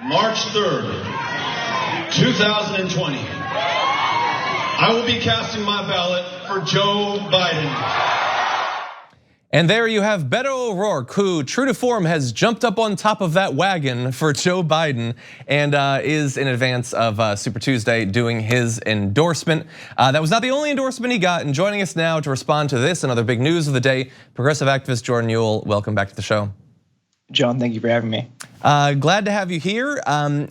March 3rd, 2020, I will be casting my ballot for Joe Biden. And there you have Beto O'Rourke, who, true to form, has jumped up on top of that wagon for Joe Biden and is in advance of Super Tuesday doing his endorsement. That was not the only endorsement he got, and joining us now to respond to this and other big news of the day, progressive activist Jordan Newell. Welcome back to the show. John, thank you for having me. Glad to have you here.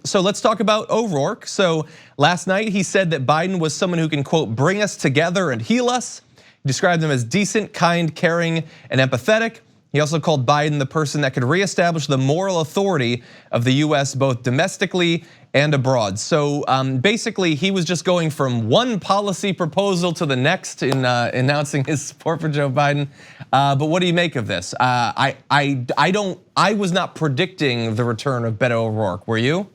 So let's talk about O'Rourke. So last night he said that Biden was someone who can, quote, bring us together and heal us. He described him as decent, kind, caring, and empathetic. He also called Biden the person that could reestablish the moral authority of the US both domestically and abroad. So basically he was just going from one policy proposal to the next in announcing his support for Joe Biden. But what do you make of this? I was not predicting the return of Beto O'Rourke, were you?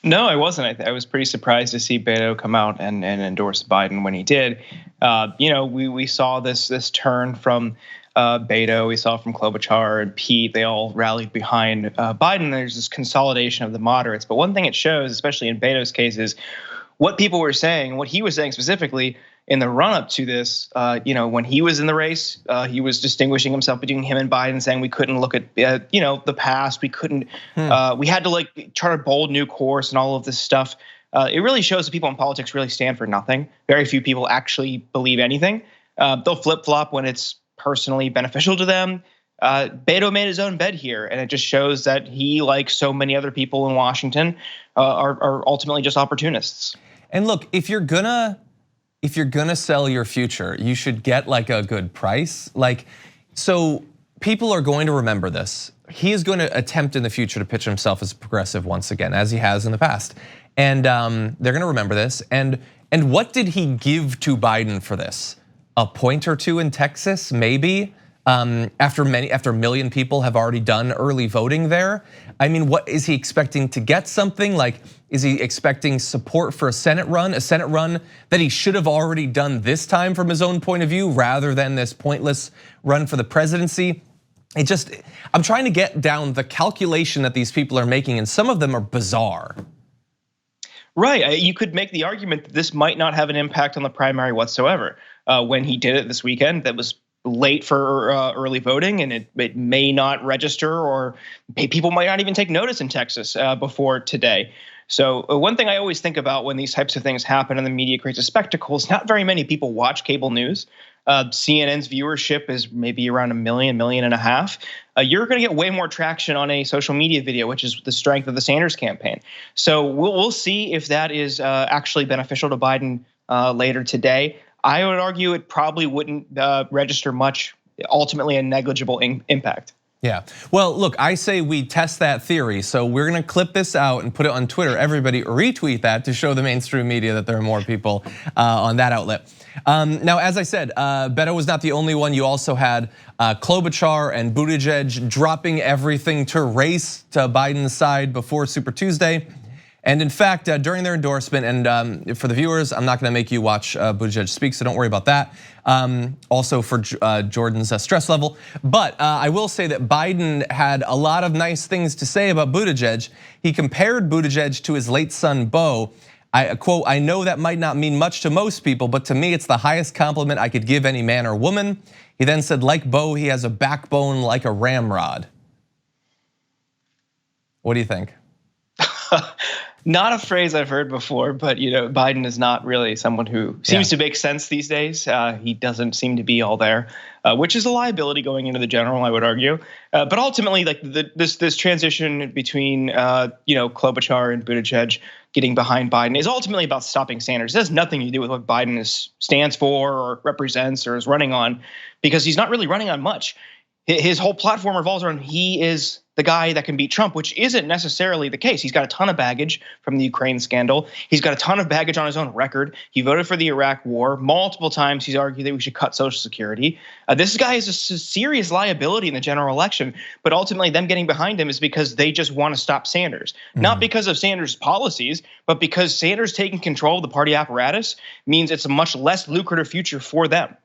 No, I wasn't. I was pretty surprised to see Beto come out and endorse Biden when he did. We saw this turn from Beto, we saw from Klobuchar and Pete. They all rallied behind Biden. There's this consolidation of the moderates. But one thing it shows, especially in Beto's case, is what people were saying, what he was saying specifically in the run-up to this. When he was in the race, he was distinguishing himself between him and Biden, saying we couldn't look at the past. We couldn't. We had to chart a bold new course and all of this stuff. It really shows that people in politics really stand for nothing. Very few people actually believe anything. They'll flip-flop when it's personally beneficial to them. Beto made his own bed here, and it just shows that he, like so many other people in Washington, are ultimately just opportunists. And look, if you're gonna sell your future, you should get a good price. So people are going to remember this. He is going to attempt in the future to pitch himself as a progressive once again, as he has in the past. And they're going to remember this. And what did he give to Biden for this? A point or two in Texas, maybe? After a million people have already done early voting there. I mean, what is he expecting to get something? Is he expecting support for a Senate run that he should have already done this time from his own point of view, rather than this pointless run for the presidency? I'm trying to get down the calculation that these people are making, and some of them are bizarre. Right, you could make the argument that this might not have an impact on the primary whatsoever. When he did it this weekend, that was late for early voting, and it may not register, or people might not even take notice in Texas before today. So one thing I always think about when these types of things happen and the media creates a spectacle is not very many people watch cable news. CNN's viewership is maybe around 1 million, 1.5 million. You're going to get way more traction on a social media video, which is the strength of the Sanders campaign. So we'll see if that is actually beneficial to Biden later today. I would argue it probably wouldn't register much, ultimately a negligible impact. Yeah, well, look, I say we test that theory. So we're gonna clip this out and put it on Twitter. Everybody retweet that to show the mainstream media that there are more people on that outlet. Now, as I said, Beto was not the only one. You also had Klobuchar and Buttigieg dropping everything to race to Biden's side before Super Tuesday. And in fact, during their endorsement, and for the viewers, I'm not gonna make you watch Buttigieg speak, so don't worry about that. Also for Jordan's stress level. But I will say that Biden had a lot of nice things to say about Buttigieg. He compared Buttigieg to his late son, Beau. Quote, I know that might not mean much to most people, but to me, it's the highest compliment I could give any man or woman. He then said, like Beau, he has a backbone like a ramrod. What do you think? Not a phrase I've heard before, but Biden is not really someone who seems to make sense these days. He doesn't seem to be all there, which is a liability going into the general, I would argue. But ultimately, this transition between Klobuchar and Buttigieg getting behind Biden is ultimately about stopping Sanders. It has nothing to do with what Biden stands for or represents or is running on, because he's not really running on much. His whole platform revolves around he is the guy that can beat Trump, which isn't necessarily the case. He's got a ton of baggage from the Ukraine scandal. He's got a ton of baggage on his own record. He voted for the Iraq war. Multiple times he's argued that we should cut Social Security. This guy is a serious liability in the general election, but ultimately them getting behind him is because they just want to stop Sanders. Not because of Sanders' policies, but because Sanders taking control of the party apparatus means it's a much less lucrative future for them.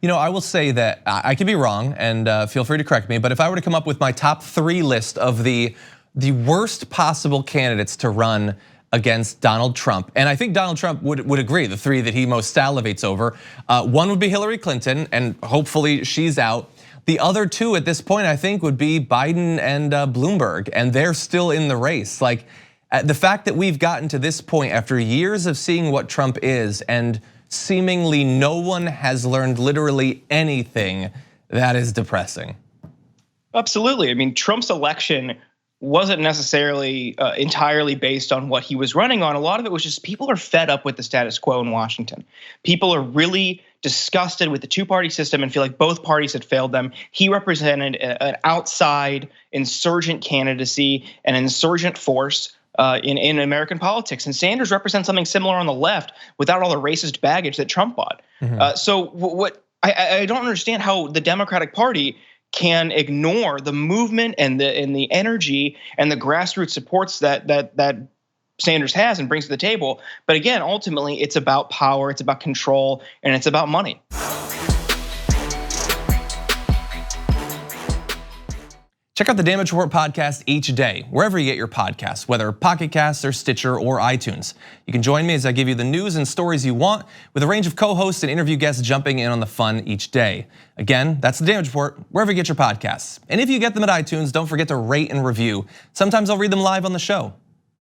I will say that I could be wrong, and feel free to correct me, but if I were to come up with my top 3 list of the the worst possible candidates to run against Donald Trump. And I think Donald Trump would agree, the three that he most salivates over. One would be Hillary Clinton, and hopefully she's out. The other two at this point, I think, would be Biden and Bloomberg, and they're still in the race. Like, the fact that we've gotten to this point after years of seeing what Trump is, and seemingly no one has learned literally anything, that is depressing. Absolutely. I mean, Trump's election wasn't necessarily entirely based on what he was running on. A lot of it was just people are fed up with the status quo in Washington. People are really disgusted with the two-party system and feel like both parties had failed them. He represented an outside insurgent candidacy, an insurgent force in American politics. And Sanders represents something similar on the left without all the racist baggage that Trump brought. So what I don't understand how the Democratic Party can ignore the movement and the energy and the grassroots supports that Sanders has and brings to the table. But again, ultimately, it's about power, it's about control, and it's about money. Check out the Damage Report podcast each day, wherever you get your podcasts, whether Pocket Casts or Stitcher or iTunes. You can join me as I give you the news and stories you want, with a range of co-hosts and interview guests jumping in on the fun each day. Again, that's the Damage Report, wherever you get your podcasts. And if you get them at iTunes, don't forget to rate and review. Sometimes I'll read them live on the show.